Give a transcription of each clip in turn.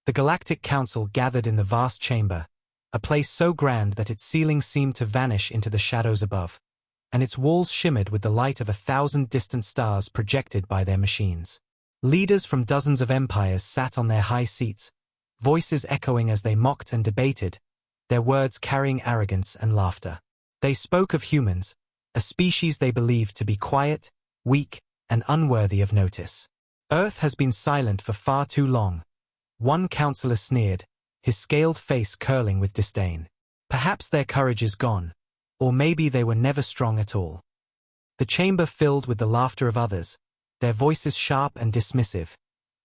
The Galactic Council gathered in the vast chamber, a place so grand that its ceiling seemed to vanish into the shadows above, and its walls shimmered with the light of 1,000 distant stars projected by their machines. Leaders from dozens of empires sat on their high seats, voices echoing as they mocked and debated, their words carrying arrogance and laughter. They spoke of humans, a species they believed to be quiet, weak, and unworthy of notice. Earth has been silent for far too long. One counselor sneered, his scaled face curling with disdain. Perhaps their courage is gone, or maybe they were never strong at all. The chamber filled with the laughter of others, their voices sharp and dismissive,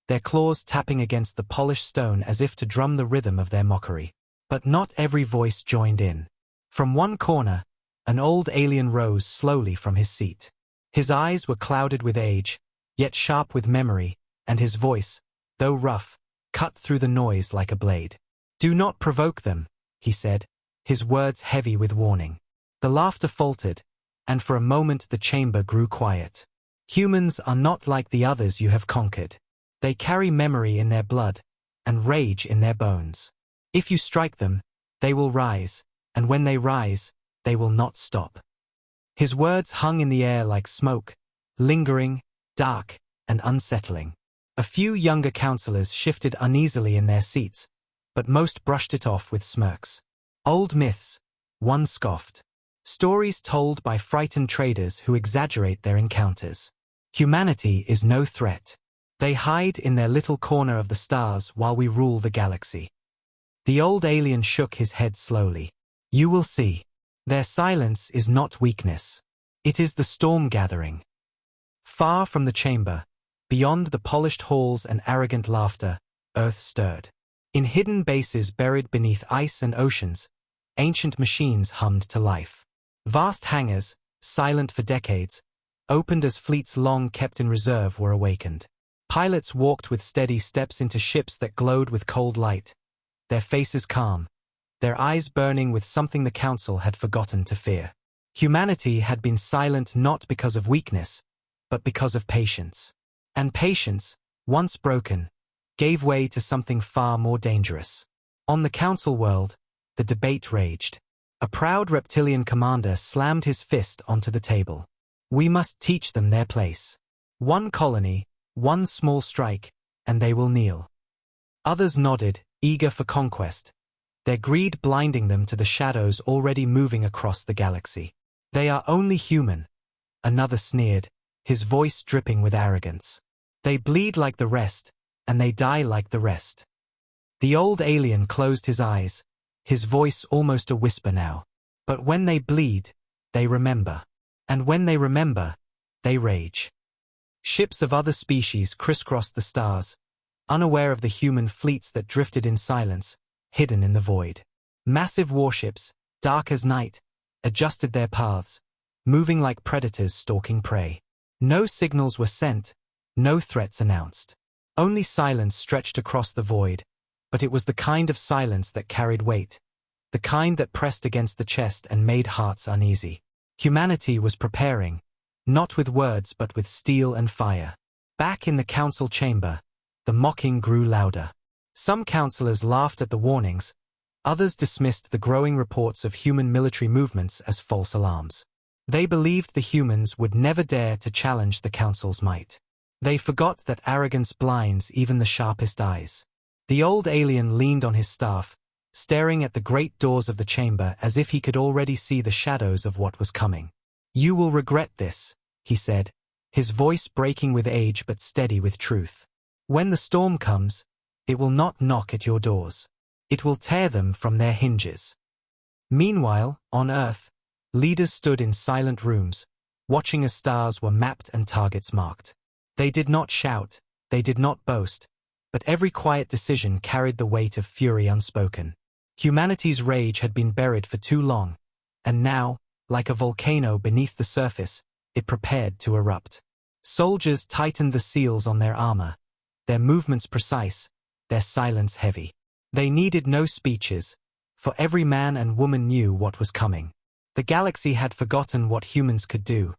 their claws tapping against the polished stone as if to drum the rhythm of their mockery. But not every voice joined in. From one corner, an old alien rose slowly from his seat. His eyes were clouded with age, yet sharp with memory, and his voice, though rough, cut through the noise like a blade. "Do not provoke them," he said, his words heavy with warning. The laughter faltered, and for a moment the chamber grew quiet. Humans are not like the others you have conquered. They carry memory in their blood, and rage in their bones. If you strike them, they will rise, and when they rise, they will not stop. His words hung in the air like smoke, lingering, dark, and unsettling. A few younger counselors shifted uneasily in their seats, but most brushed it off with smirks. "Old myths," one scoffed. "Stories told by frightened traders who exaggerate their encounters. Humanity is no threat. They hide in their little corner of the stars while we rule the galaxy." The old alien shook his head slowly. "You will see. Their silence is not weakness. It is the storm gathering." Far from the chamber, beyond the polished halls and arrogant laughter, Earth stirred. In hidden bases buried beneath ice and oceans, ancient machines hummed to life. Vast hangars, silent for decades, opened as fleets long kept in reserve were awakened. Pilots walked with steady steps into ships that glowed with cold light, their faces calm, their eyes burning with something the Council had forgotten to fear. Humanity had been silent not because of weakness, but because of patience. And patience, once broken, gave way to something far more dangerous. On the Council world, the debate raged. A proud reptilian commander slammed his fist onto the table. "We must teach them their place. One colony, one small strike, and they will kneel." Others nodded, eager for conquest, their greed blinding them to the shadows already moving across the galaxy. "They are only human," another sneered, his voice dripping with arrogance. "They bleed like the rest, and they die like the rest." The old alien closed his eyes, his voice almost a whisper now. "But when they bleed, they remember. And when they remember, they rage." Ships of other species crisscrossed the stars, unaware of the human fleets that drifted in silence, hidden in the void. Massive warships, dark as night, adjusted their paths, moving like predators stalking prey. No signals were sent, no threats announced. Only silence stretched across the void, but it was the kind of silence that carried weight, the kind that pressed against the chest and made hearts uneasy. Humanity was preparing, not with words but with steel and fire. Back in the council chamber, the mocking grew louder. Some counselors laughed at the warnings, others dismissed the growing reports of human military movements as false alarms. They believed the humans would never dare to challenge the council's might. They forgot that arrogance blinds even the sharpest eyes. The old alien leaned on his staff, staring at the great doors of the chamber as if he could already see the shadows of what was coming. "You will regret this," he said, his voice breaking with age but steady with truth. "When the storm comes, it will not knock at your doors. It will tear them from their hinges." Meanwhile, on Earth, leaders stood in silent rooms, watching as stars were mapped and targets marked. They did not shout, they did not boast, but every quiet decision carried the weight of fury unspoken. Humanity's rage had been buried for too long, and now, like a volcano beneath the surface, it prepared to erupt. Soldiers tightened the seals on their armor, their movements precise, their silence heavy. They needed no speeches, for every man and woman knew what was coming. The galaxy had forgotten what humans could do,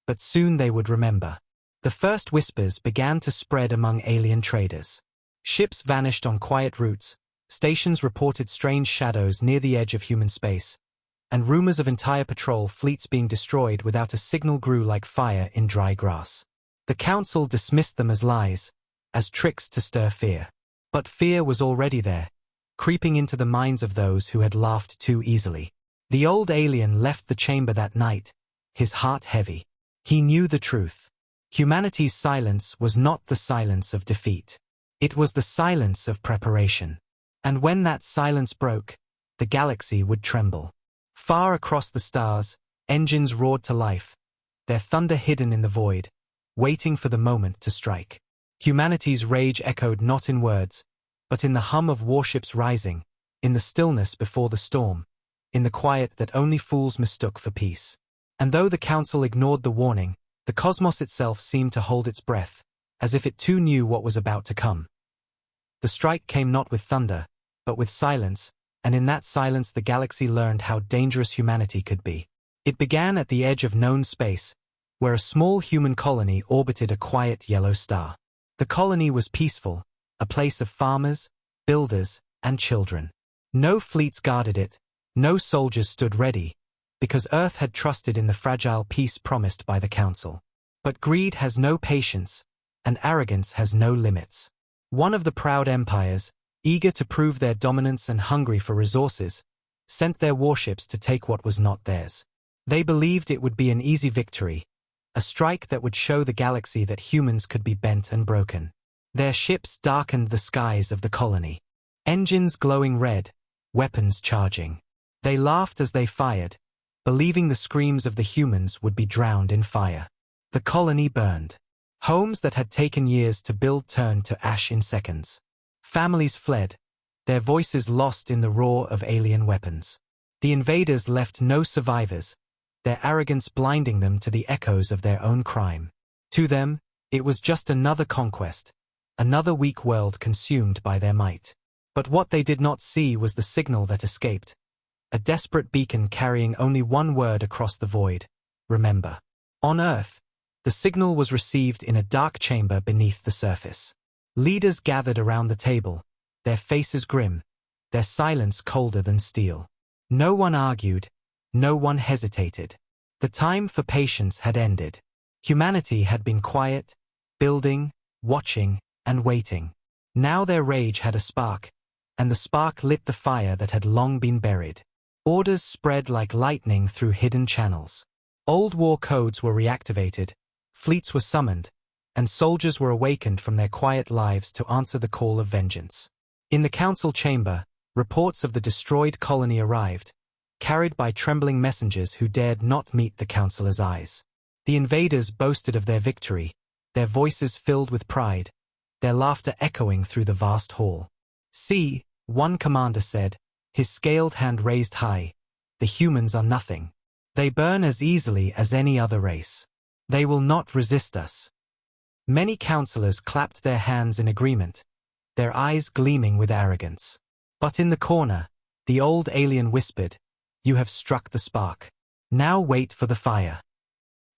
but soon they would remember. The first whispers began to spread among alien traders. Ships vanished on quiet routes, stations reported strange shadows near the edge of human space, and rumors of entire patrol fleets being destroyed without a signal grew like fire in dry grass. The council dismissed them as lies, as tricks to stir fear. But fear was already there, creeping into the minds of those who had laughed too easily. The old alien left the chamber that night, his heart heavy. He knew the truth. Humanity's silence was not the silence of defeat. It was the silence of preparation. And when that silence broke, the galaxy would tremble. Far across the stars, engines roared to life, their thunder hidden in the void, waiting for the moment to strike. Humanity's rage echoed not in words, but in the hum of warships rising, in the stillness before the storm, in the quiet that only fools mistook for peace. And though the council ignored the warning, the cosmos itself seemed to hold its breath, as if it too knew what was about to come. The strike came not with thunder, but with silence, and in that silence the galaxy learned how dangerous humanity could be. It began at the edge of known space, where a small human colony orbited a quiet yellow star. The colony was peaceful, a place of farmers, builders, and children. No fleets guarded it, no soldiers stood ready, because Earth had trusted in the fragile peace promised by the Council. But greed has no patience, and arrogance has no limits. One of the proud empires, eager to prove their dominance and hungry for resources, sent their warships to take what was not theirs. They believed it would be an easy victory, a strike that would show the galaxy that humans could be bent and broken. Their ships darkened the skies of the colony. Engines glowing red, weapons charging. They laughed as they fired, believing the screams of the humans would be drowned in fire. The colony burned. Homes that had taken years to build turned to ash in seconds. Families fled, their voices lost in the roar of alien weapons. The invaders left no survivors, their arrogance blinding them to the echoes of their own crime. To them, it was just another conquest, another weak world consumed by their might. But what they did not see was the signal that escaped, a desperate beacon carrying only one word across the void: remember. On Earth, the signal was received in a dark chamber beneath the surface. Leaders gathered around the table, their faces grim, their silence colder than steel. No one argued, no one hesitated. The time for patience had ended. Humanity had been quiet, building, watching, and waiting. Now their rage had a spark, and the spark lit the fire that had long been buried. Orders spread like lightning through hidden channels. Old war codes were reactivated, fleets were summoned, and soldiers were awakened from their quiet lives to answer the call of vengeance. In the council chamber, reports of the destroyed colony arrived, carried by trembling messengers who dared not meet the councilor's eyes. The invaders boasted of their victory, their voices filled with pride, their laughter echoing through the vast hall. "See," one commander said, his scaled hand raised high, "the humans are nothing. They burn as easily as any other race. They will not resist us." Many councillors clapped their hands in agreement, their eyes gleaming with arrogance. But in the corner, the old alien whispered, "You have struck the spark. Now wait for the fire."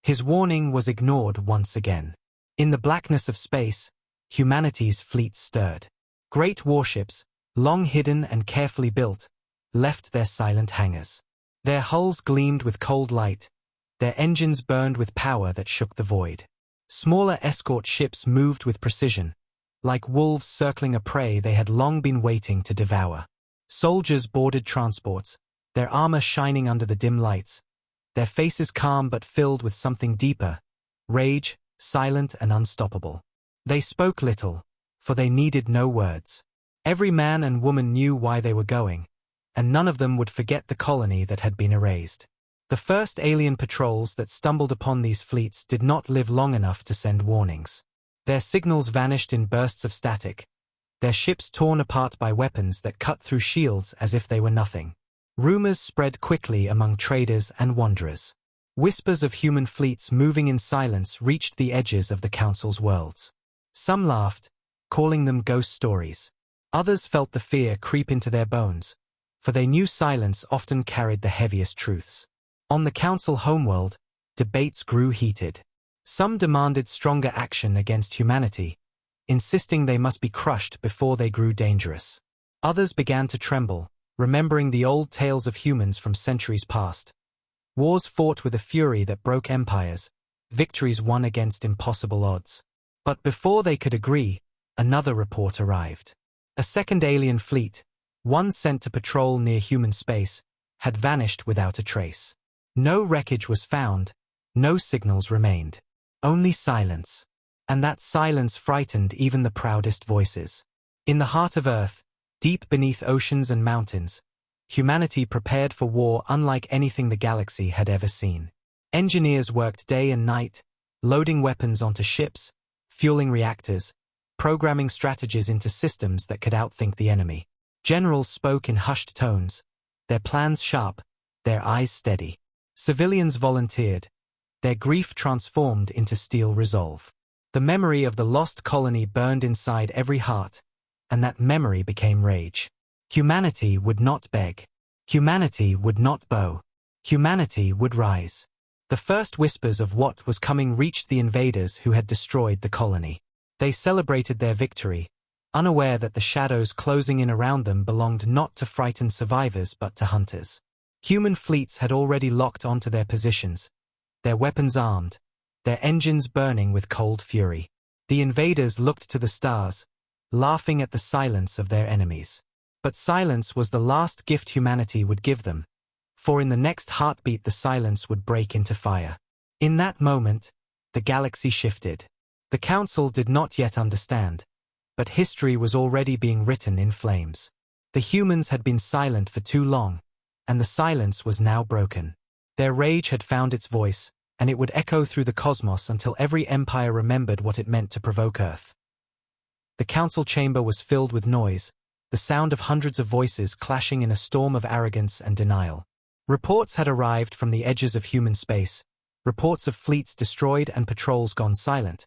His warning was ignored once again. In the blackness of space, humanity's fleets stirred. Great warships, long hidden and carefully built, left their silent hangars. Their hulls gleamed with cold light, their engines burned with power that shook the void. Smaller escort ships moved with precision, like wolves circling a prey they had long been waiting to devour. Soldiers boarded transports, their armor shining under the dim lights, their faces calm but filled with something deeper, rage, silent and unstoppable. They spoke little, for they needed no words. Every man and woman knew why they were going, and none of them would forget the colony that had been erased. The first alien patrols that stumbled upon these fleets did not live long enough to send warnings. Their signals vanished in bursts of static, their ships torn apart by weapons that cut through shields as if they were nothing. Rumors spread quickly among traders and wanderers. Whispers of human fleets moving in silence reached the edges of the Council's worlds. Some laughed, calling them ghost stories. Others felt the fear creep into their bones, for they knew silence often carried the heaviest truths. On the Council homeworld, debates grew heated. Some demanded stronger action against humanity, insisting they must be crushed before they grew dangerous. Others began to tremble, remembering the old tales of humans from centuries past. Wars fought with a fury that broke empires, victories won against impossible odds. But before they could agree, another report arrived. A second alien fleet, one sent to patrol near human space, had vanished without a trace. No wreckage was found, no signals remained. Only silence. And that silence frightened even the proudest voices. In the heart of Earth, deep beneath oceans and mountains, humanity prepared for war unlike anything the galaxy had ever seen. Engineers worked day and night, loading weapons onto ships, fueling reactors, programming strategies into systems that could outthink the enemy. Generals spoke in hushed tones, their plans sharp, their eyes steady. Civilians volunteered, their grief transformed into steel resolve. The memory of the lost colony burned inside every heart, and that memory became rage. Humanity would not beg. Humanity would not bow. Humanity would rise. The first whispers of what was coming reached the invaders who had destroyed the colony. They celebrated their victory, unaware that the shadows closing in around them belonged not to frightened survivors but to hunters. Human fleets had already locked onto their positions, their weapons armed, their engines burning with cold fury. The invaders looked to the stars, laughing at the silence of their enemies. But silence was the last gift humanity would give them, for in the next heartbeat the silence would break into fire. In that moment, the galaxy shifted. The Council did not yet understand, but history was already being written in flames. The humans had been silent for too long, and the silence was now broken. Their rage had found its voice, and it would echo through the cosmos until every empire remembered what it meant to provoke Earth. The council chamber was filled with noise, the sound of hundreds of voices clashing in a storm of arrogance and denial. Reports had arrived from the edges of human space, reports of fleets destroyed and patrols gone silent,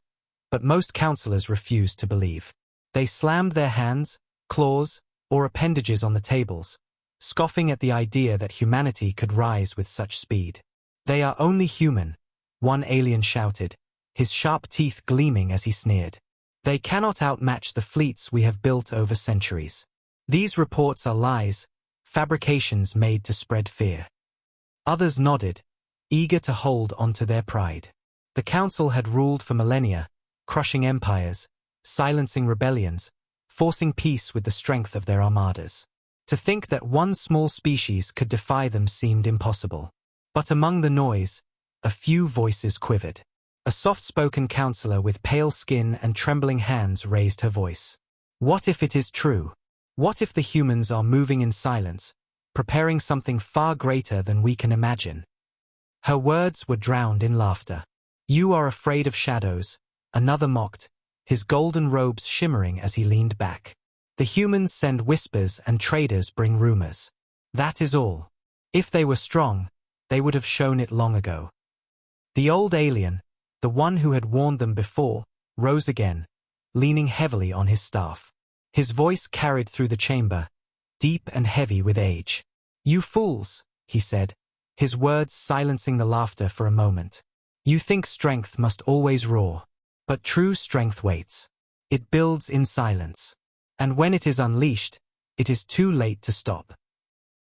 but most councillors refused to believe. They slammed their hands, claws, or appendages on the tables, scoffing at the idea that humanity could rise with such speed. "They are only human," one alien shouted, his sharp teeth gleaming as he sneered. "They cannot outmatch the fleets we have built over centuries. These reports are lies, fabrications made to spread fear." Others nodded, eager to hold onto their pride. The council had ruled for millennia, crushing empires, silencing rebellions, forcing peace with the strength of their armadas. To think that one small species could defy them seemed impossible. But among the noise, a few voices quivered. A soft-spoken counselor with pale skin and trembling hands raised her voice. "What if it is true? What if the humans are moving in silence, preparing something far greater than we can imagine?" Her words were drowned in laughter. "You are afraid of shadows," another mocked, his golden robes shimmering as he leaned back. "The humans send whispers and traders bring rumors. That is all. If they were strong, they would have shown it long ago." The old alien, the one who had warned them before, rose again, leaning heavily on his staff. His voice carried through the chamber, deep and heavy with age. "You fools," he said, his words silencing the laughter for a moment. "You think strength must always roar. But true strength waits. It builds in silence. And when it is unleashed, it is too late to stop."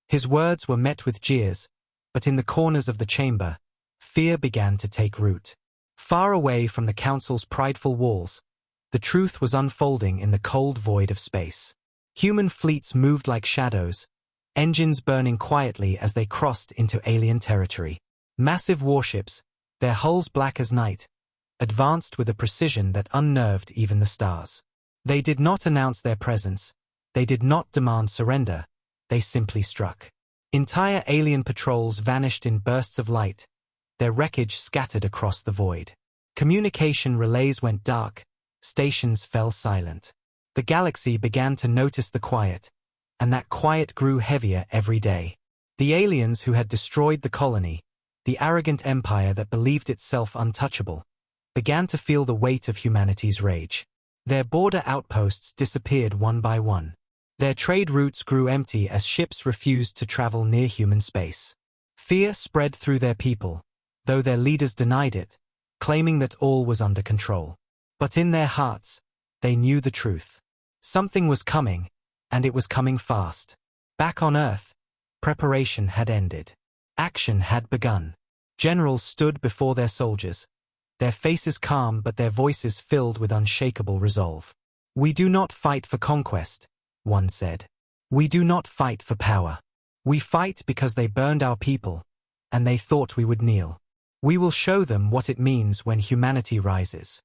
His words were met with jeers, but in the corners of the chamber, fear began to take root. Far away from the council's prideful walls, the truth was unfolding in the cold void of space. Human fleets moved like shadows, engines burning quietly as they crossed into alien territory. Massive warships, their hulls black as night, advanced with a precision that unnerved even the stars. They did not announce their presence, they did not demand surrender, they simply struck. Entire alien patrols vanished in bursts of light, their wreckage scattered across the void. Communication relays went dark, stations fell silent. The galaxy began to notice the quiet, and that quiet grew heavier every day. The aliens who had destroyed the colony, the arrogant empire that believed itself untouchable, began to feel the weight of humanity's rage. Their border outposts disappeared one by one. Their trade routes grew empty as ships refused to travel near human space. Fear spread through their people, though their leaders denied it, claiming that all was under control. But in their hearts, They knew the truth. Something was coming, and it was coming fast. Back on Earth, preparation had ended. Action had begun. Generals stood before their soldiers, their faces calm but their voices filled with unshakable resolve. "We do not fight for conquest," one said. "We do not fight for power. We fight because they burned our people, and they thought we would kneel. We will show them what it means when humanity rises."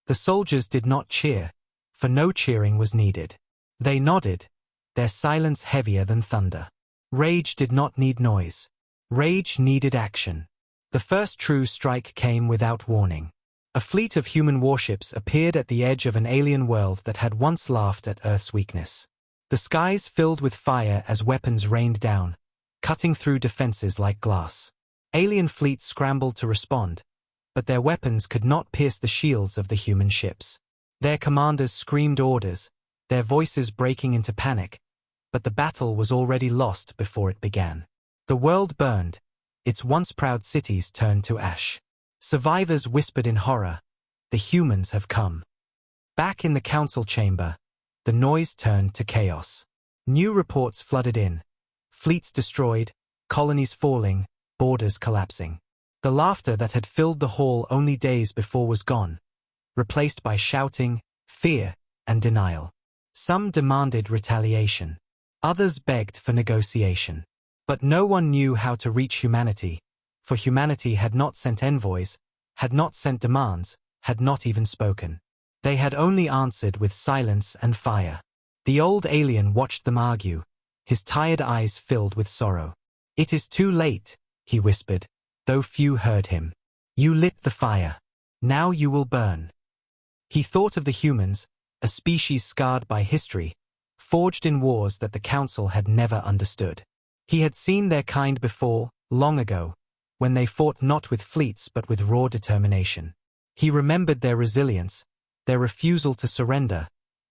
The soldiers did not cheer, for no cheering was needed. They nodded, their silence heavier than thunder. Rage did not need noise. Rage needed action. The first true strike came without warning. A fleet of human warships appeared at the edge of an alien world that had once laughed at Earth's weakness. The skies filled with fire as weapons rained down, cutting through defenses like glass. Alien fleets scrambled to respond, but their weapons could not pierce the shields of the human ships. Their commanders screamed orders, their voices breaking into panic, but the battle was already lost before it began. The world burned, its once proud cities turned to ash. Survivors whispered in horror, "The humans have come." Back in the council chamber, the noise turned to chaos. New reports flooded in. Fleets destroyed, colonies falling, borders collapsing. The laughter that had filled the hall only days before was gone, replaced by shouting, fear, and denial. Some demanded retaliation. Others begged for negotiation. But no one knew how to reach humanity, for humanity had not sent envoys, had not sent demands, had not even spoken. They had only answered with silence and fire. The old alien watched them argue, his tired eyes filled with sorrow. "It is too late," he whispered, though few heard him. "You lit the fire. Now you will burn." He thought of the humans, a species scarred by history, forged in wars that the Council had never understood. He had seen their kind before, long ago, when they fought not with fleets but with raw determination. He remembered their resilience, their refusal to surrender,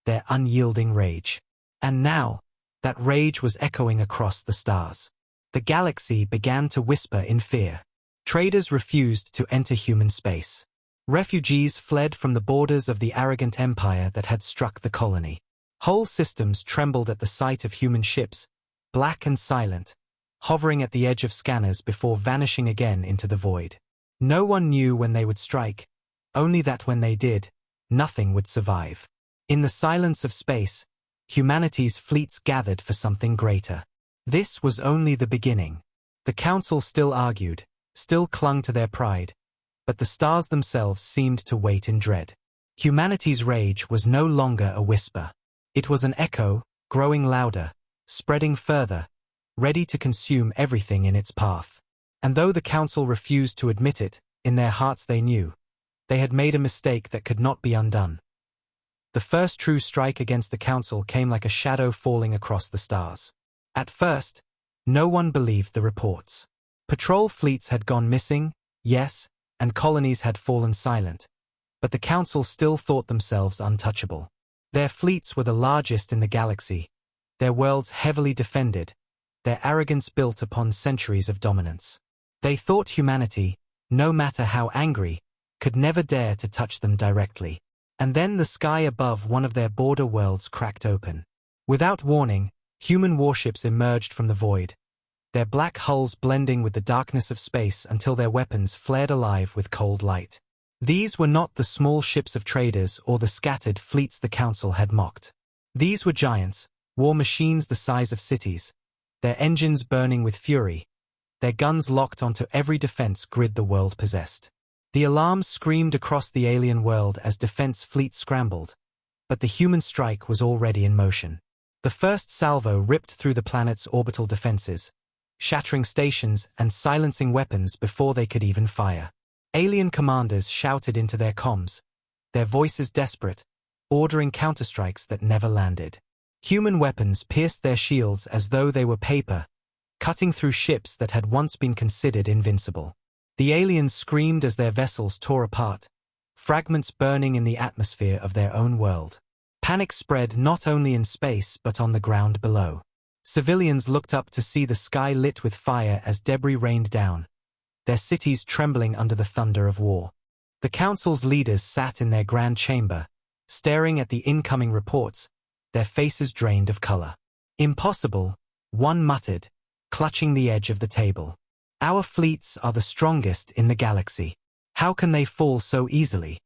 their unyielding rage. And now, that rage was echoing across the stars. The galaxy began to whisper in fear. Traders refused to enter human space. Refugees fled from the borders of the arrogant empire that had struck the colony. Whole systems trembled at the sight of human ships, black and silent, hovering at the edge of scanners before vanishing again into the void. No one knew when they would strike, only that when they did, nothing would survive. In the silence of space, humanity's fleets gathered for something greater. This was only the beginning. The Council still argued, still clung to their pride, but the stars themselves seemed to wait in dread. Humanity's rage was no longer a whisper. It was an echo, growing louder, spreading further, ready to consume everything in its path. And though the Council refused to admit it, in their hearts they knew, they had made a mistake that could not be undone. The first true strike against the Council came like a shadow falling across the stars. At first, no one believed the reports. Patrol fleets had gone missing, yes, and colonies had fallen silent, but the Council still thought themselves untouchable. Their fleets were the largest in the galaxy, their worlds heavily defended, their arrogance built upon centuries of dominance. They thought humanity, no matter how angry, could never dare to touch them directly. And then the sky above one of their border worlds cracked open. Without warning, human warships emerged from the void, their black hulls blending with the darkness of space until their weapons flared alive with cold light. These were not the small ships of traders or the scattered fleets the Council had mocked. These were giants, war machines the size of cities, their engines burning with fury, their guns locked onto every defense grid the world possessed. The alarms screamed across the alien world as defense fleets scrambled, but the human strike was already in motion. The first salvo ripped through the planet's orbital defenses, shattering stations and silencing weapons before they could even fire. Alien commanders shouted into their comms, their voices desperate, ordering counterstrikes that never landed. Human weapons pierced their shields as though they were paper, cutting through ships that had once been considered invincible. The aliens screamed as their vessels tore apart, fragments burning in the atmosphere of their own world. Panic spread not only in space but on the ground below. Civilians looked up to see the sky lit with fire as debris rained down, their cities trembling under the thunder of war. The Council's leaders sat in their grand chamber, staring at the incoming reports, their faces drained of color. "Impossible," one muttered, clutching the edge of the table. "Our fleets are the strongest in the galaxy. How can they fall so easily?"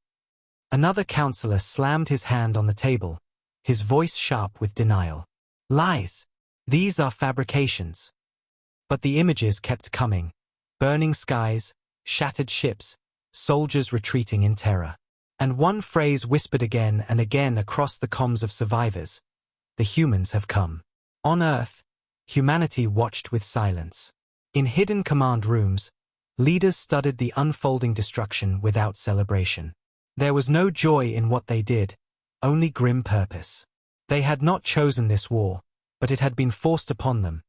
Another counselor slammed his hand on the table, his voice sharp with denial. "Lies. These are fabrications." But the images kept coming. Burning skies, shattered ships, soldiers retreating in terror. And one phrase whispered again and again across the comms of survivors: "The humans have come." On Earth, humanity watched with silence. In hidden command rooms, leaders studied the unfolding destruction without celebration. There was no joy in what they did, only grim purpose. They had not chosen this war, but it had been forced upon them,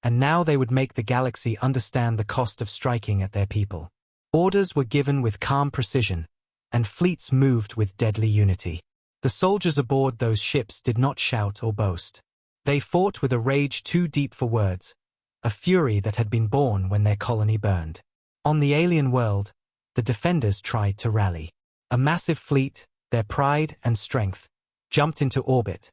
and now they would make the galaxy understand the cost of striking at their people. Orders were given with calm precision, and fleets moved with deadly unity. The soldiers aboard those ships did not shout or boast. They fought with a rage too deep for words, a fury that had been born when their colony burned. On the alien world, the defenders tried to rally. A massive fleet, their pride and strength, jumped into orbit,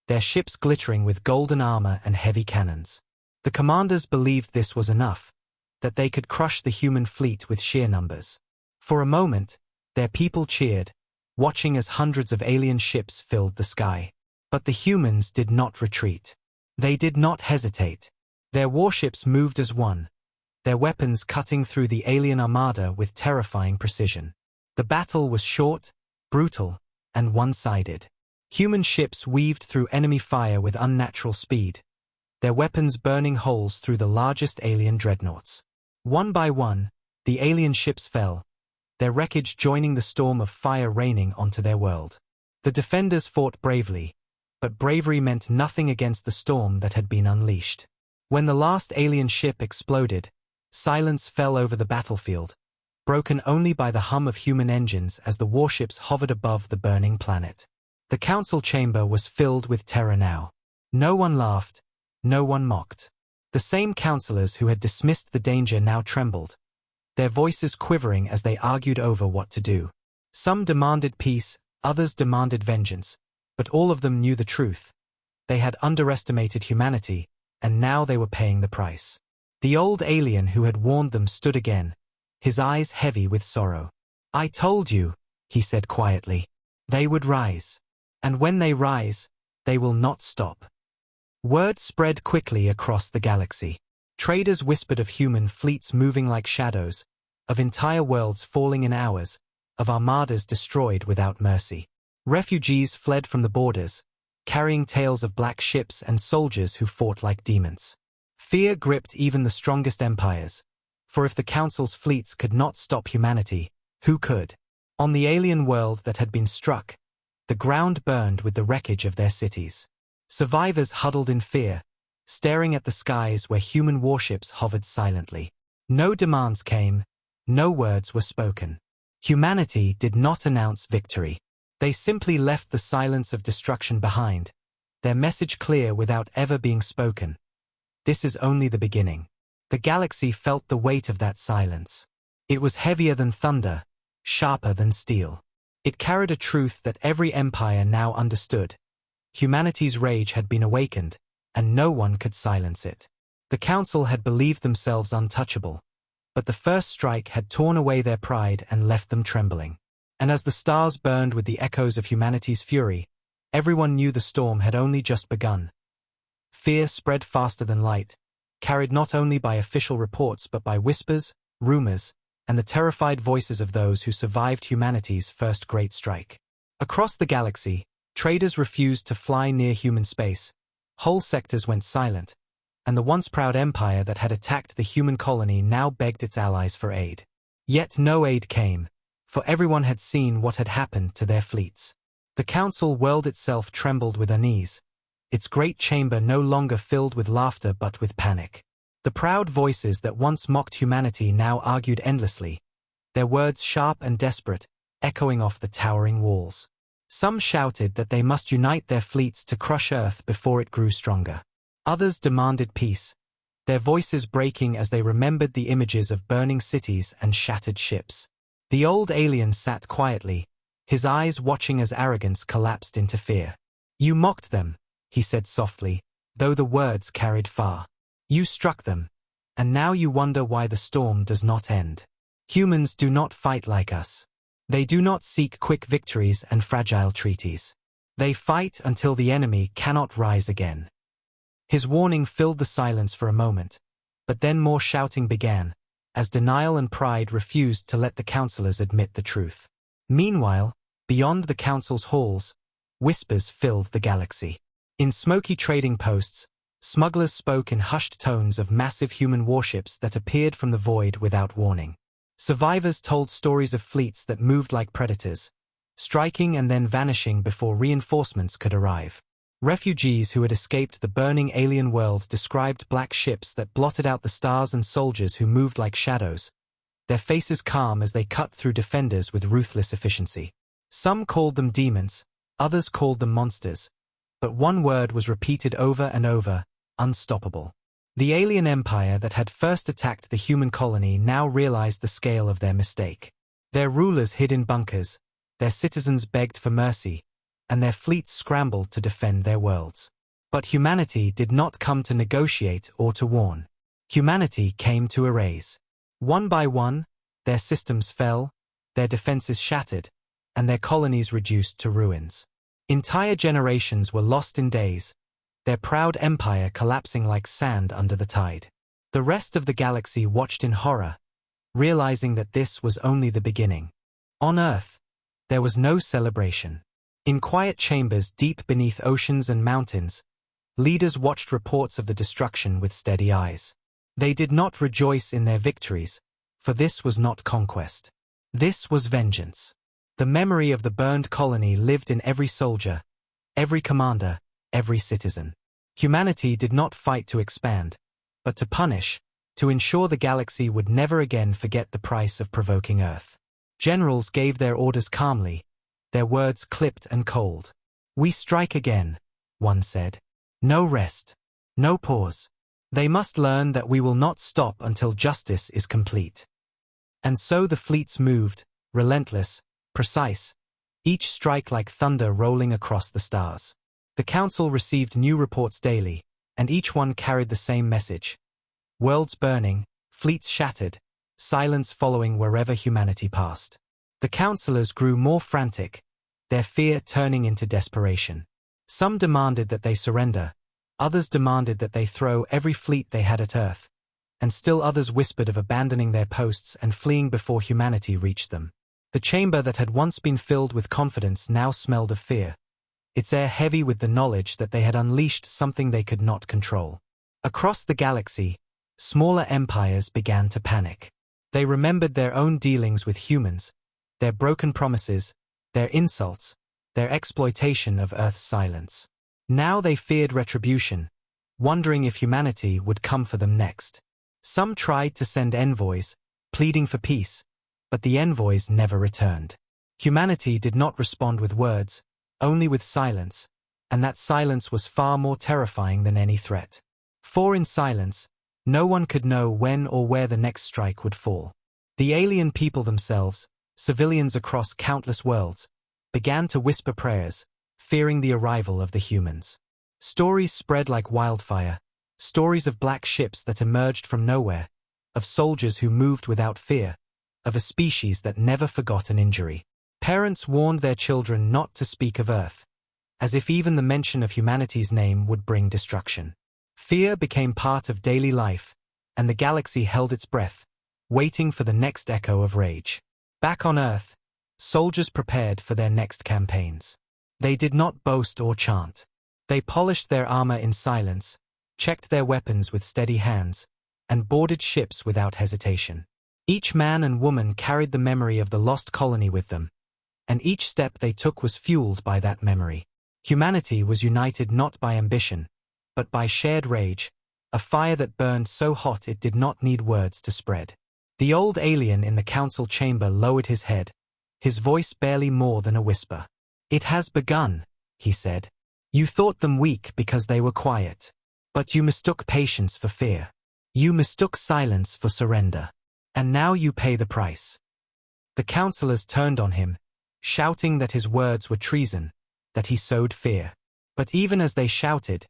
their ships glittering with golden armor and heavy cannons. The commanders believed this was enough, that they could crush the human fleet with sheer numbers. For a moment, their people cheered, watching as hundreds of alien ships filled the sky. But the humans did not retreat. They did not hesitate. Their warships moved as one, their weapons cutting through the alien armada with terrifying precision. The battle was short, brutal, and one-sided. Human ships weaved through enemy fire with unnatural speed, their weapons burning holes through the largest alien dreadnoughts. One by one, the alien ships fell, their wreckage joining the storm of fire raining onto their world. The defenders fought bravely, but bravery meant nothing against the storm that had been unleashed. When the last alien ship exploded, silence fell over the battlefield, broken only by the hum of human engines as the warships hovered above the burning planet. The council chamber was filled with terror now. No one laughed, no one mocked. The same counselors who had dismissed the danger now trembled, their voices quivering as they argued over what to do. Some demanded peace, others demanded vengeance, but all of them knew the truth. They had underestimated humanity, and now they were paying the price. The old alien who had warned them stood again, his eyes heavy with sorrow. "I told you," he said quietly. "They would rise. And when they rise, they will not stop." Word spread quickly across the galaxy. Traders whispered of human fleets moving like shadows, of entire worlds falling in hours, of armadas destroyed without mercy. Refugees fled from the borders, carrying tales of black ships and soldiers who fought like demons. Fear gripped even the strongest empires, for if the Council's fleets could not stop humanity, who could? On the alien world that had been struck, the ground burned with the wreckage of their cities. Survivors huddled in fear, staring at the skies where human warships hovered silently. No demands came, no words were spoken. Humanity did not announce victory. They simply left the silence of destruction behind, their message clear without ever being spoken. This is only the beginning. The galaxy felt the weight of that silence. It was heavier than thunder, sharper than steel. It carried a truth that every empire now understood. Humanity's rage had been awakened, and no one could silence it. The Council had believed themselves untouchable, but the first strike had torn away their pride and left them trembling. And as the stars burned with the echoes of humanity's fury, everyone knew the storm had only just begun. Fear spread faster than light, carried not only by official reports but by whispers, rumors, and the terrified voices of those who survived humanity's first great strike. Across the galaxy, traders refused to fly near human space, whole sectors went silent, and the once proud empire that had attacked the human colony now begged its allies for aid. Yet no aid came, for everyone had seen what had happened to their fleets. The Council world itself trembled with unease, its great chamber no longer filled with laughter but with panic. The proud voices that once mocked humanity now argued endlessly, their words sharp and desperate, echoing off the towering walls. Some shouted that they must unite their fleets to crush Earth before it grew stronger. Others demanded peace, their voices breaking as they remembered the images of burning cities and shattered ships. The old alien sat quietly, his eyes watching as arrogance collapsed into fear. "You mocked them," he said softly, though the words carried far. "You struck them, and now you wonder why the storm does not end. Humans do not fight like us. They do not seek quick victories and fragile treaties. They fight until the enemy cannot rise again." His warning filled the silence for a moment, but then more shouting began, as denial and pride refused to let the counselors admit the truth. Meanwhile, beyond the council's halls, whispers filled the galaxy. In smoky trading posts, smugglers spoke in hushed tones of massive human warships that appeared from the void without warning. Survivors told stories of fleets that moved like predators, striking and then vanishing before reinforcements could arrive. Refugees who had escaped the burning alien world described black ships that blotted out the stars and soldiers who moved like shadows, their faces calm as they cut through defenders with ruthless efficiency. Some called them demons, others called them monsters, but one word was repeated over and over: unstoppable. The alien empire that had first attacked the human colony now realized the scale of their mistake. Their rulers hid in bunkers, their citizens begged for mercy, and their fleets scrambled to defend their worlds. But humanity did not come to negotiate or to warn. Humanity came to erase. One by one, their systems fell, their defenses shattered, and their colonies reduced to ruins. Entire generations were lost in days, their proud empire collapsing like sand under the tide. The rest of the galaxy watched in horror, realizing that this was only the beginning. On Earth, there was no celebration. In quiet chambers deep beneath oceans and mountains, leaders watched reports of the destruction with steady eyes. They did not rejoice in their victories, for this was not conquest. This was vengeance. The memory of the burned colony lived in every soldier, every commander, every citizen. Humanity did not fight to expand, but to punish, to ensure the galaxy would never again forget the price of provoking Earth. Generals gave their orders calmly, their words clipped and cold. "We strike again," one said. "No rest. No pause. They must learn that we will not stop until justice is complete." And so the fleets moved, relentless, precise, each strike like thunder rolling across the stars. The council received new reports daily, and each one carried the same message. Worlds burning, fleets shattered, silence following wherever humanity passed. The counselors grew more frantic, their fear turning into desperation. Some demanded that they surrender, others demanded that they throw every fleet they had at Earth, and still others whispered of abandoning their posts and fleeing before humanity reached them. The chamber that had once been filled with confidence now smelled of fear, its air heavy with the knowledge that they had unleashed something they could not control. Across the galaxy, smaller empires began to panic. They remembered their own dealings with humans, their broken promises, their insults, their exploitation of Earth's silence. Now they feared retribution, wondering if humanity would come for them next. Some tried to send envoys, pleading for peace, but the envoys never returned. Humanity did not respond with words, only with silence, and that silence was far more terrifying than any threat. For in silence, no one could know when or where the next strike would fall. The alien people themselves, civilians across countless worlds, began to whisper prayers, fearing the arrival of the humans. Stories spread like wildfire, stories of black ships that emerged from nowhere, of soldiers who moved without fear, of a species that never forgot an injury. Parents warned their children not to speak of Earth, as if even the mention of humanity's name would bring destruction. Fear became part of daily life, and the galaxy held its breath, waiting for the next echo of rage. Back on Earth, soldiers prepared for their next campaigns. They did not boast or chant. They polished their armor in silence, checked their weapons with steady hands, and boarded ships without hesitation. Each man and woman carried the memory of the lost colony with them, and each step they took was fueled by that memory. Humanity was united not by ambition, but by shared rage, a fire that burned so hot it did not need words to spread. The old alien in the council chamber lowered his head, his voice barely more than a whisper. "It has begun," he said. "You thought them weak because they were quiet. But you mistook patience for fear. You mistook silence for surrender. And now you pay the price." The counselors turned on him, shouting that his words were treason, that he sowed fear. But even as they shouted,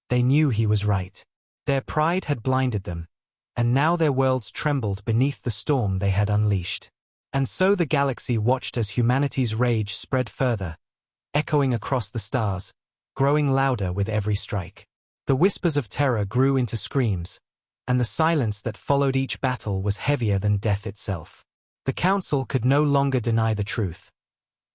they knew he was right. Their pride had blinded them, and now their worlds trembled beneath the storm they had unleashed. And so the galaxy watched as humanity's rage spread further, echoing across the stars, growing louder with every strike. The whispers of terror grew into screams, and the silence that followed each battle was heavier than death itself. The Council could no longer deny the truth.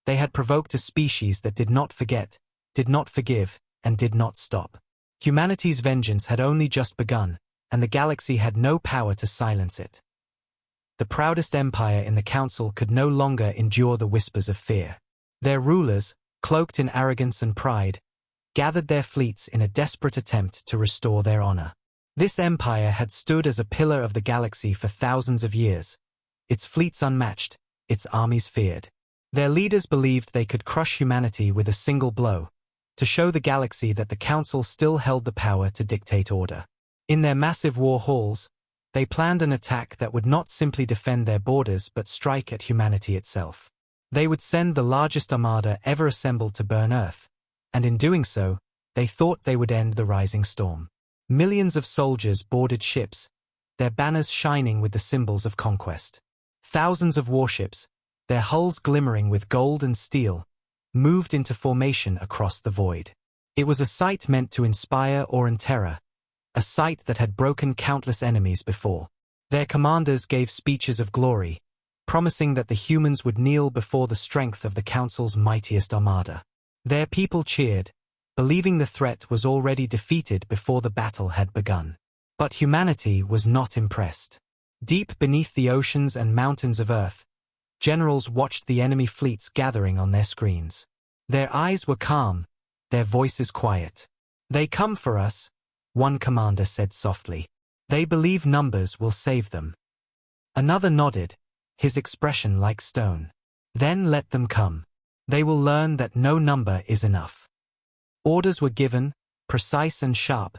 They had provoked a species that did not forget, did not forgive, and did not stop. Humanity's vengeance had only just begun, and the galaxy had no power to silence it. The proudest empire in the Council could no longer endure the whispers of fear. Their rulers, cloaked in arrogance and pride, gathered their fleets in a desperate attempt to restore their honor. This empire had stood as a pillar of the galaxy for thousands of years, its fleets unmatched, its armies feared. Their leaders believed they could crush humanity with a single blow, to show the galaxy that the Council still held the power to dictate order. In their massive war halls, they planned an attack that would not simply defend their borders but strike at humanity itself. They would send the largest armada ever assembled to burn Earth, and in doing so, they thought they would end the rising storm. Millions of soldiers boarded ships, their banners shining with the symbols of conquest. Thousands of warships, their hulls glimmering with gold and steel, moved into formation across the void. It was a sight meant to inspire awe and terror, a sight that had broken countless enemies before. Their commanders gave speeches of glory, promising that the humans would kneel before the strength of the Council's mightiest armada. Their people cheered, believing the threat was already defeated before the battle had begun. But humanity was not impressed. Deep beneath the oceans and mountains of Earth, generals watched the enemy fleets gathering on their screens. Their eyes were calm, their voices quiet. "They come for us," one commander said softly. "They believe numbers will save them." Another nodded, his expression like stone. "Then let them come. They will learn that no number is enough." Orders were given, precise and sharp,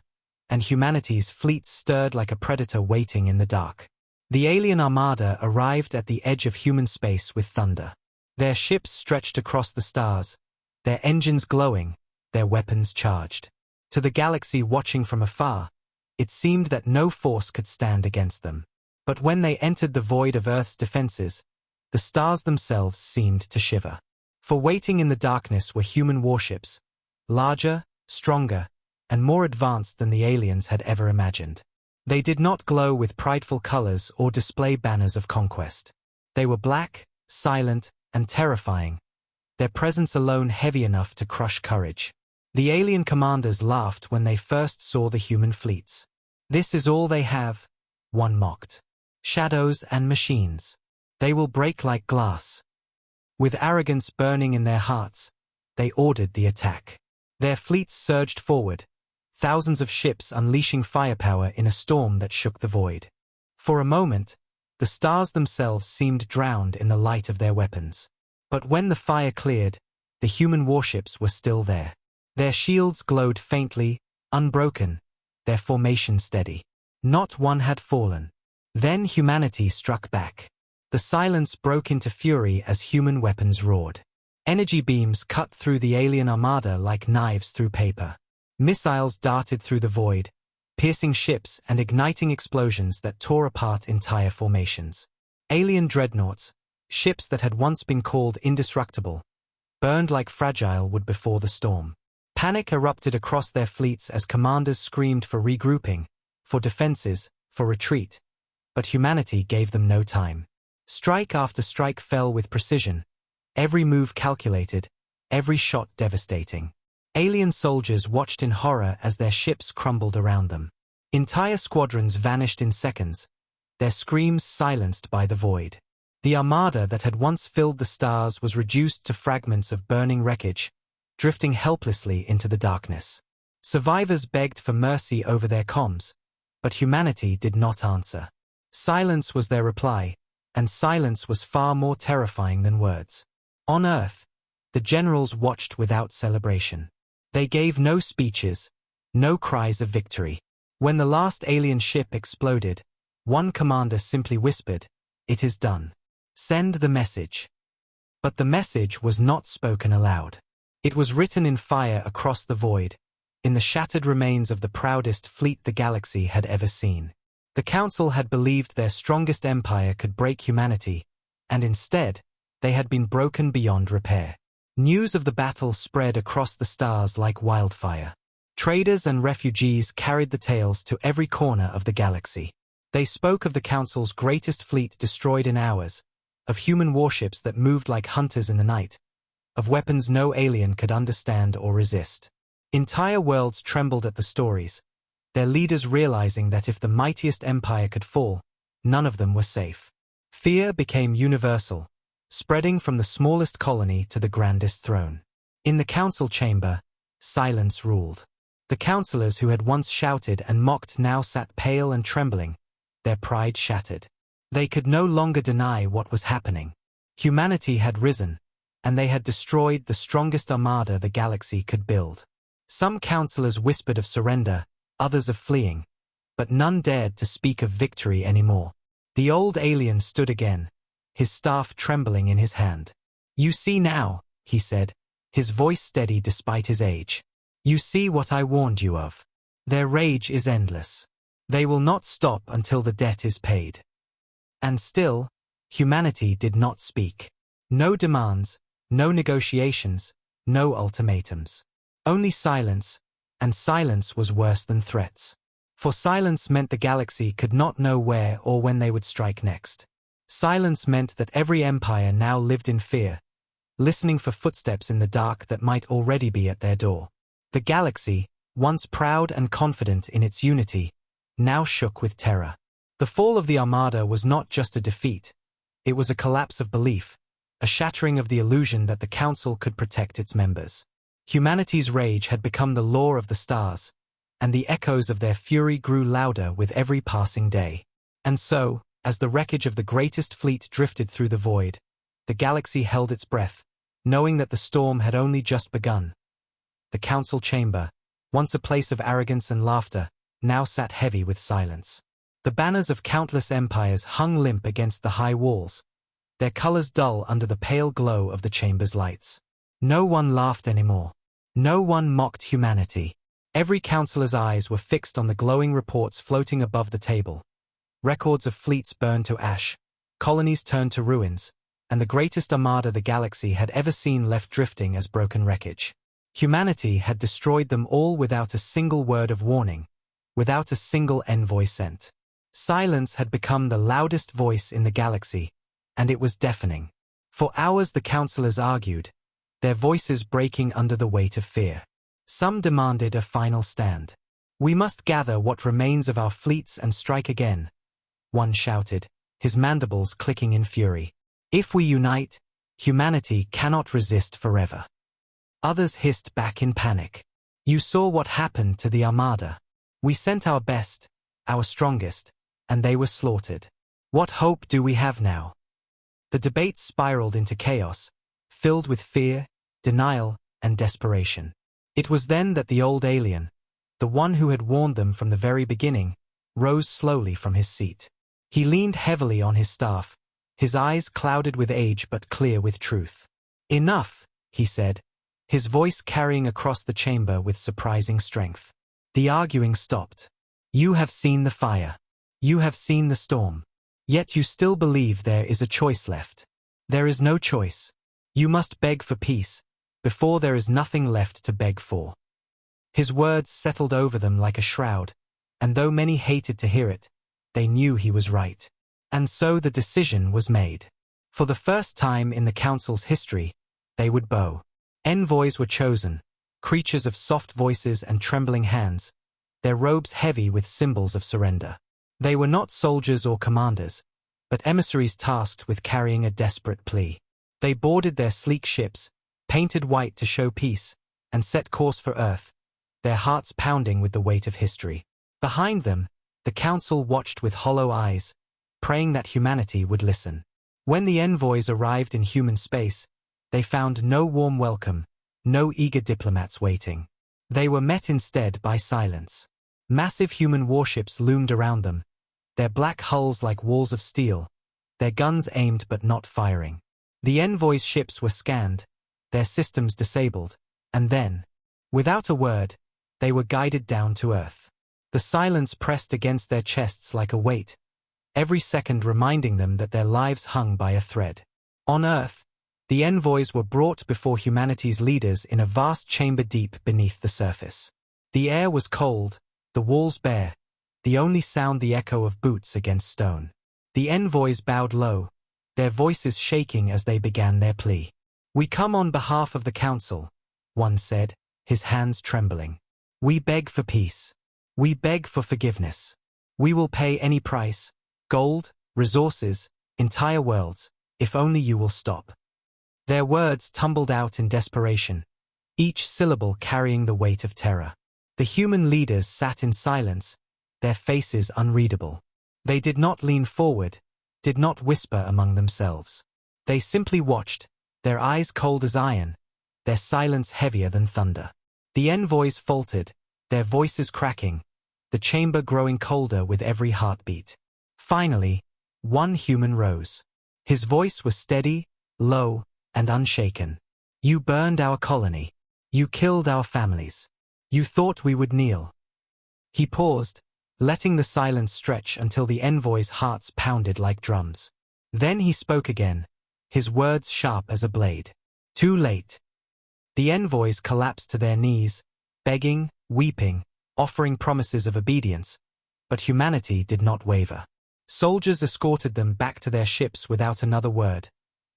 and humanity's fleets stirred like a predator waiting in the dark. The alien armada arrived at the edge of human space with thunder. Their ships stretched across the stars, their engines glowing, their weapons charged. To the galaxy watching from afar, it seemed that no force could stand against them. But when they entered the void of Earth's defenses, the stars themselves seemed to shiver. For waiting in the darkness were human warships, larger, stronger, and more advanced than the aliens had ever imagined. They did not glow with prideful colors or display banners of conquest. They were black, silent, and terrifying, their presence alone heavy enough to crush courage. The alien commanders laughed when they first saw the human fleets. "This is all they have," one mocked. "Shadows and machines. They will break like glass." With arrogance burning in their hearts, they ordered the attack. Their fleets surged forward, thousands of ships unleashing firepower in a storm that shook the void. For a moment, the stars themselves seemed drowned in the light of their weapons. But when the fire cleared, the human warships were still there. Their shields glowed faintly, unbroken, their formation steady. Not one had fallen. Then humanity struck back. The silence broke into fury as human weapons roared. Energy beams cut through the alien armada like knives through paper. Missiles darted through the void, piercing ships and igniting explosions that tore apart entire formations. Alien dreadnoughts, ships that had once been called indestructible, burned like fragile wood before the storm. Panic erupted across their fleets as commanders screamed for regrouping, for defenses, for retreat. But humanity gave them no time. Strike after strike fell with precision, every move calculated, every shot devastating. Alien soldiers watched in horror as their ships crumbled around them. Entire squadrons vanished in seconds, their screams silenced by the void. The armada that had once filled the stars was reduced to fragments of burning wreckage, drifting helplessly into the darkness. Survivors begged for mercy over their comms, but humanity did not answer. Silence was their reply, and silence was far more terrifying than words. On Earth, the generals watched without celebration. They gave no speeches, no cries of victory. When the last alien ship exploded, one commander simply whispered, "It is done. Send the message." But the message was not spoken aloud. It was written in fire across the void, in the shattered remains of the proudest fleet the galaxy had ever seen. The Council had believed their strongest empire could break humanity, and instead, they had been broken beyond repair. News of the battle spread across the stars like wildfire. Traders and refugees carried the tales to every corner of the galaxy. They spoke of the Council's greatest fleet destroyed in hours, of human warships that moved like hunters in the night, of weapons no alien could understand or resist. Entire worlds trembled at the stories, their leaders realizing that if the mightiest empire could fall, none of them were safe. Fear became universal, spreading from the smallest colony to the grandest throne. In the council chamber, silence ruled. The councillors who had once shouted and mocked now sat pale and trembling, their pride shattered. They could no longer deny what was happening. Humanity had risen, and they had destroyed the strongest armada the galaxy could build. Some councillors whispered of surrender, others of fleeing, but none dared to speak of victory anymore. The old alien stood again, his staff trembling in his hand. "You see now," he said, his voice steady despite his age. "You see what I warned you of. Their rage is endless. They will not stop until the debt is paid." And still, humanity did not speak. No demands, no negotiations, no ultimatums. Only silence, and silence was worse than threats. For silence meant the galaxy could not know where or when they would strike next. Silence meant that every empire now lived in fear, listening for footsteps in the dark that might already be at their door. The galaxy, once proud and confident in its unity, now shook with terror. The fall of the Armada was not just a defeat, it was a collapse of belief, a shattering of the illusion that the Council could protect its members. Humanity's rage had become the law of the stars, and the echoes of their fury grew louder with every passing day. And so, as the wreckage of the greatest fleet drifted through the void, the galaxy held its breath, knowing that the storm had only just begun. The council chamber, once a place of arrogance and laughter, now sat heavy with silence. The banners of countless empires hung limp against the high walls, their colors dull under the pale glow of the chamber's lights. No one laughed anymore. No one mocked humanity. Every councillor's eyes were fixed on the glowing reports floating above the table. Records of fleets burned to ash, colonies turned to ruins, and the greatest armada the galaxy had ever seen left drifting as broken wreckage. Humanity had destroyed them all without a single word of warning, without a single envoy sent. Silence had become the loudest voice in the galaxy, and it was deafening. For hours the councillors argued, their voices breaking under the weight of fear. Some demanded a final stand. "We must gather what remains of our fleets and strike again," one shouted, his mandibles clicking in fury. "If we unite, humanity cannot resist forever." Others hissed back in panic. "You saw what happened to the Armada. We sent our best, our strongest, and they were slaughtered. What hope do we have now?" The debate spiraled into chaos, filled with fear, denial, and desperation. It was then that the old alien, the one who had warned them from the very beginning, rose slowly from his seat. He leaned heavily on his staff, his eyes clouded with age but clear with truth. "Enough," he said, his voice carrying across the chamber with surprising strength. The arguing stopped. "You have seen the fire. You have seen the storm. Yet you still believe there is a choice left. There is no choice. You must beg for peace, before there is nothing left to beg for." His words settled over them like a shroud, and though many hated to hear it, they knew he was right. And so the decision was made. For the first time in the Council's history, they would bow. Envoys were chosen, creatures of soft voices and trembling hands, their robes heavy with symbols of surrender. They were not soldiers or commanders, but emissaries tasked with carrying a desperate plea. They boarded their sleek ships, painted white to show peace, and set course for Earth, their hearts pounding with the weight of history. Behind them, the Council watched with hollow eyes, praying that humanity would listen. When the envoys arrived in human space, they found no warm welcome, no eager diplomats waiting. They were met instead by silence. Massive human warships loomed around them, their black hulls like walls of steel, their guns aimed but not firing. The envoys' ships were scanned, their systems disabled, and then, without a word, they were guided down to Earth. The silence pressed against their chests like a weight, every second reminding them that their lives hung by a thread. On Earth, the envoys were brought before humanity's leaders in a vast chamber deep beneath the surface. The air was cold, the walls bare, the only sound the echo of boots against stone. The envoys bowed low, their voices shaking as they began their plea. "We come on behalf of the council," one said, his hands trembling. "We beg for peace. We beg for forgiveness. We will pay any price, gold, resources, entire worlds, if only you will stop." Their words tumbled out in desperation, each syllable carrying the weight of terror. The human leaders sat in silence, their faces unreadable. They did not lean forward, did not whisper among themselves. They simply watched, their eyes cold as iron, their silence heavier than thunder. The envoys faltered, their voices cracking, the chamber growing colder with every heartbeat. Finally, one human rose. His voice was steady, low, and unshaken. "You burned our colony. You killed our families. You thought we would kneel." He paused, letting the silence stretch until the envoys' hearts pounded like drums. Then he spoke again, his words sharp as a blade. "Too late." The envoys collapsed to their knees, begging, weeping, offering promises of obedience, but humanity did not waver. Soldiers escorted them back to their ships without another word,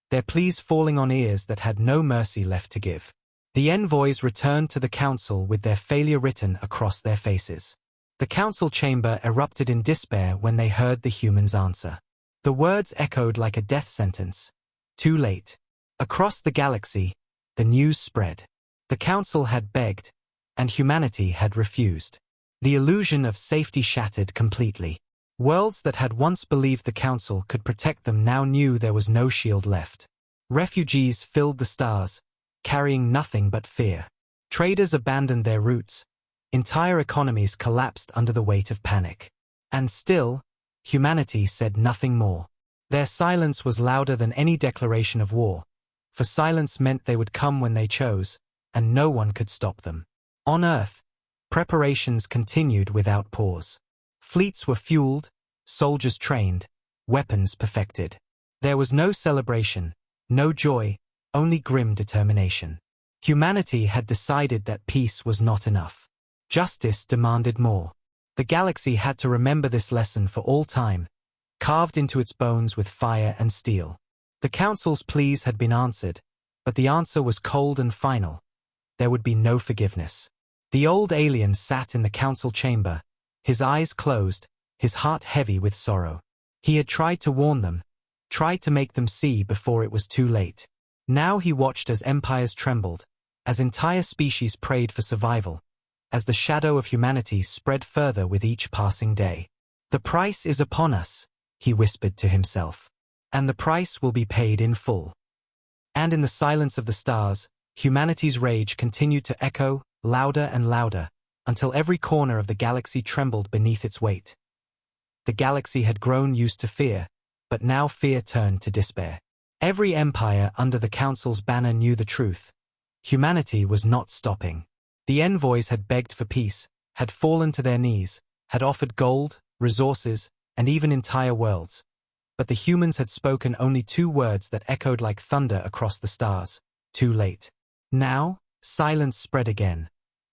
their pleas falling on ears that had no mercy left to give. The envoys returned to the council with their failure written across their faces. The council chamber erupted in despair when they heard the humans' answer. The words echoed like a death sentence. Too late. Across the galaxy, the news spread. The council had begged, and humanity had refused. The illusion of safety shattered completely. Worlds that had once believed the council could protect them now knew there was no shield left. Refugees filled the stars, carrying nothing but fear. Traders abandoned their routes. Entire economies collapsed under the weight of panic. And still, humanity said nothing more. Their silence was louder than any declaration of war, for silence meant they would come when they chose, and no one could stop them. On Earth, preparations continued without pause. Fleets were fueled, soldiers trained, weapons perfected. There was no celebration, no joy, only grim determination. Humanity had decided that peace was not enough. Justice demanded more. The galaxy had to remember this lesson for all time, carved into its bones with fire and steel. The council's pleas had been answered, but the answer was cold and final. There would be no forgiveness. The old alien sat in the council chamber, his eyes closed, his heart heavy with sorrow. He had tried to warn them, tried to make them see before it was too late. Now he watched as empires trembled, as entire species prayed for survival, as the shadow of humanity spread further with each passing day. "The price is upon us," he whispered to himself. "And the price will be paid in full." And in the silence of the stars, humanity's rage continued to echo, louder and louder, until every corner of the galaxy trembled beneath its weight. The galaxy had grown used to fear, but now fear turned to despair. Every empire under the council's banner knew the truth. Humanity was not stopping. The envoys had begged for peace, had fallen to their knees, had offered gold, resources, and even entire worlds. But the humans had spoken only two words that echoed like thunder across the stars: too late. Now, silence spread again.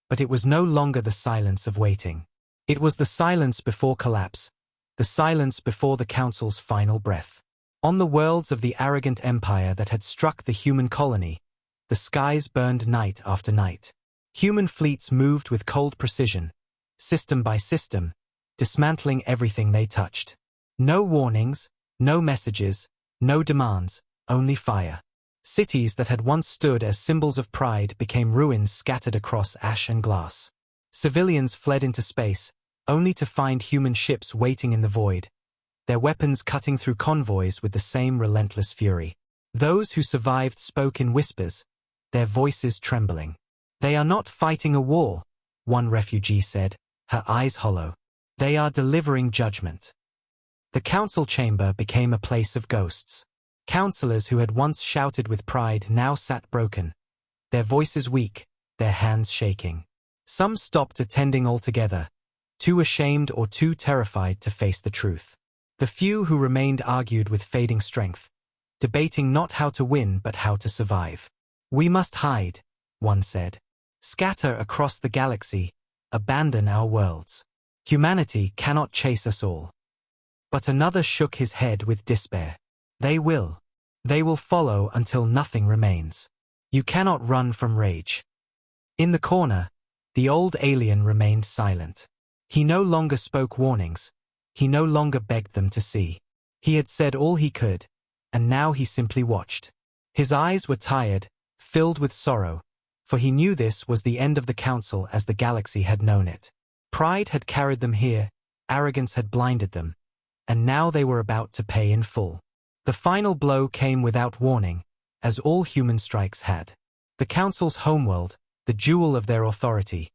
But it was no longer the silence of waiting. It was the silence before collapse, the silence before the council's final breath. On the worlds of the arrogant empire that had struck the human colony, the skies burned night after night. Human fleets moved with cold precision, system by system, dismantling everything they touched. No warnings, no messages, no demands, only fire. Cities that had once stood as symbols of pride became ruins scattered across ash and glass. Civilians fled into space, only to find human ships waiting in the void, their weapons cutting through convoys with the same relentless fury. Those who survived spoke in whispers, their voices trembling. "They are not fighting a war," one refugee said, her eyes hollow. "They are delivering judgment." The council chamber became a place of ghosts. Counselors who had once shouted with pride now sat broken, their voices weak, their hands shaking. Some stopped attending altogether, too ashamed or too terrified to face the truth. The few who remained argued with fading strength, debating not how to win but how to survive. "We must hide," one said. "Scatter across the galaxy, abandon our worlds. Humanity cannot chase us all." But another shook his head with despair. "They will. They will follow until nothing remains. You cannot run from rage." In the corner, the old alien remained silent. He no longer spoke warnings. He no longer begged them to see. He had said all he could, and now he simply watched. His eyes were tired, filled with sorrow, for he knew this was the end of the council as the galaxy had known it. Pride had carried them here, arrogance had blinded them, and now they were about to pay in full. The final blow came without warning, as all human strikes had. The council's homeworld, the jewel of their authority,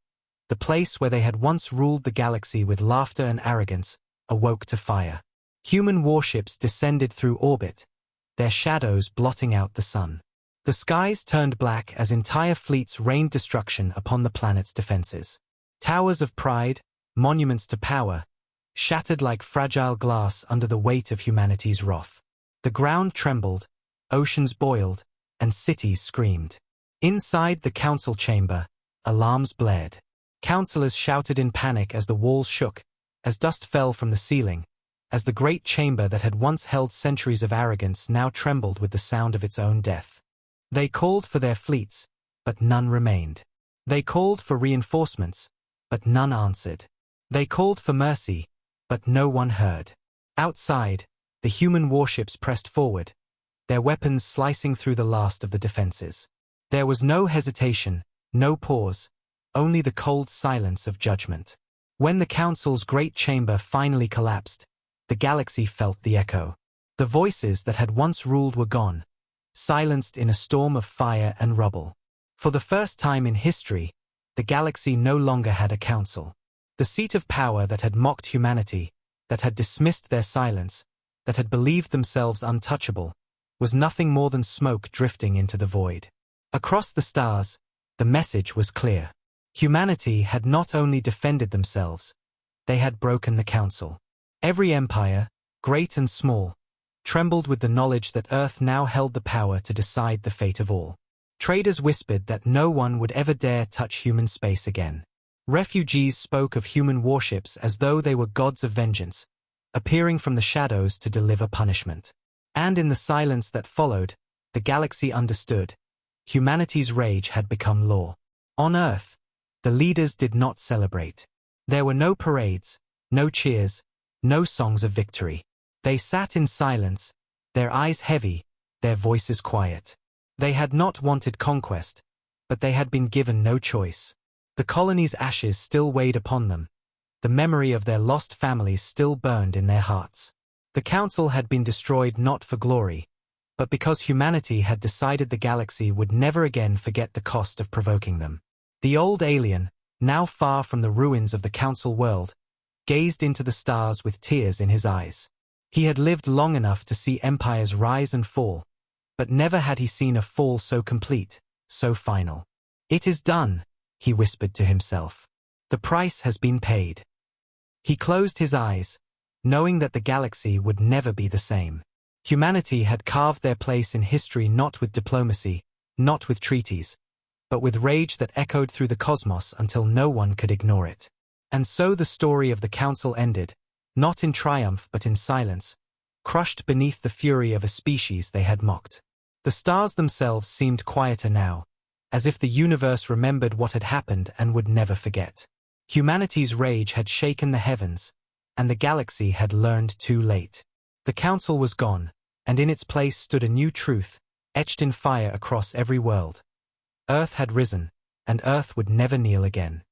the place where they had once ruled the galaxy with laughter and arrogance, awoke to fire. Human warships descended through orbit, their shadows blotting out the sun. The skies turned black as entire fleets rained destruction upon the planet's defenses. Towers of pride, monuments to power, shattered like fragile glass under the weight of humanity's wrath. The ground trembled, oceans boiled, and cities screamed. Inside the council chamber, alarms blared. Counselors shouted in panic as the walls shook, as dust fell from the ceiling, as the great chamber that had once held centuries of arrogance now trembled with the sound of its own death. They called for their fleets, but none remained. They called for reinforcements, but none answered. They called for mercy, but no one heard. Outside, the human warships pressed forward, their weapons slicing through the last of the defenses. There was no hesitation, no pause, only the cold silence of judgment. When the council's great chamber finally collapsed, the galaxy felt the echo. The voices that had once ruled were gone, silenced in a storm of fire and rubble. For the first time in history, the galaxy no longer had a council. The seat of power that had mocked humanity, that had dismissed their silence, that had believed themselves untouchable, was nothing more than smoke drifting into the void. Across the stars, the message was clear. Humanity had not only defended themselves, they had broken the council. Every empire, great and small, trembled with the knowledge that Earth now held the power to decide the fate of all. Traders whispered that no one would ever dare touch human space again. Refugees spoke of human warships as though they were gods of vengeance, appearing from the shadows to deliver punishment. And in the silence that followed, the galaxy understood. Humanity's rage had become law. On Earth, the leaders did not celebrate. There were no parades, no cheers, no songs of victory. They sat in silence, their eyes heavy, their voices quiet. They had not wanted conquest, but they had been given no choice. The colony's ashes still weighed upon them. The memory of their lost families still burned in their hearts. The council had been destroyed not for glory, but because humanity had decided the galaxy would never again forget the cost of provoking them. The old alien, now far from the ruins of the council world, gazed into the stars with tears in his eyes. He had lived long enough to see empires rise and fall, but never had he seen a fall so complete, so final. "It is done," he whispered to himself. "The price has been paid." He closed his eyes, knowing that the galaxy would never be the same. Humanity had carved their place in history not with diplomacy, not with treaties, but with rage that echoed through the cosmos until no one could ignore it. And so the story of the council ended, not in triumph but in silence, crushed beneath the fury of a species they had mocked. The stars themselves seemed quieter now, as if the universe remembered what had happened and would never forget. Humanity's rage had shaken the heavens, and the galaxy had learned too late. The council was gone, and in its place stood a new truth, etched in fire across every world. Earth had risen, and Earth would never kneel again.